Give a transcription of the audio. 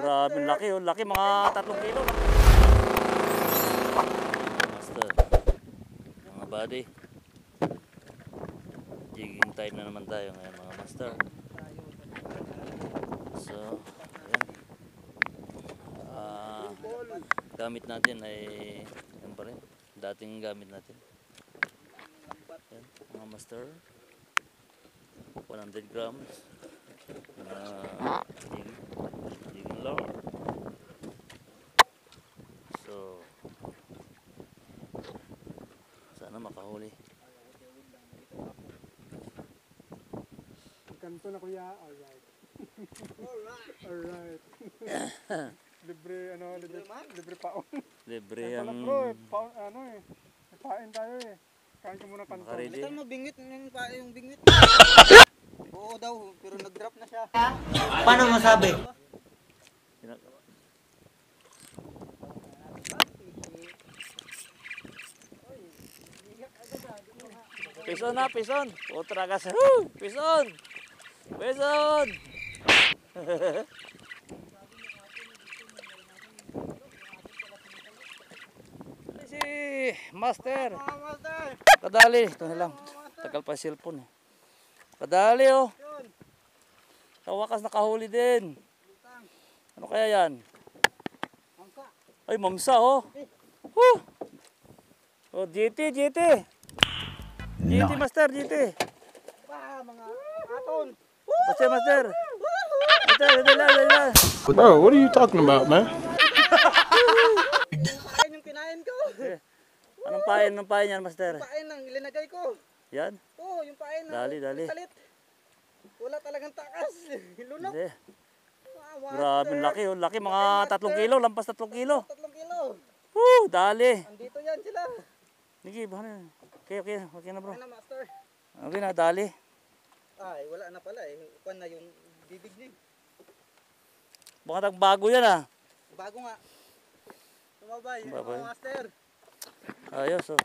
Grabe, laki oh. Laki, mga 3 kilo. Master. Mga buddy. Jigging time na naman tayo ngayon mga master. So, ayan. Gamit natin ay yan pa rin. Dating gamit natin. Ayan, mga master. 100 grams. Jigging lure. So, sana makahuli. Kanto na kuya, alright. Alright. Libre, libre paon. Libre Kaya pala ang bro, paon, pain tayo eh. Kain ko muna kanto. makarili. Ito mo bingwit, yung bingwit. Oo daw, pero nag-drop na siya. Paano masabi? Pison na, pison. Putra ka sa pison. Pison. Si Master. Kadali. Ito na lang. Tagal pa yung cellphone eh. Kadali oh. Sa wakas nakahuli din. Ano kaya yan? Ay, mamsa oh. Woo! Oh, GT. GT Master, GT. Mga aton. Master. Master. Bro, what are you talking about, man? Pain yung kinain ko. Anong pain yan, Master? Pain ang ilinagay ko. Yan? Oo, yung pain na. Dali. Salit. Wala talagang takas. Lunok. Hindi. Grabe, laki oh. Laki, mga 3 kilo. Lampas 3 kilo. 3 kilo. Woo, dali. Andito yan sila. Sige, bakit? Okay na bro. Ano, master? Okay na, dali. Ay, wala na pala eh. Kuan na yung bibig niya. Baka nagbago yan ah. Bago nga. Tumabay, Babay. master. Ayos oh.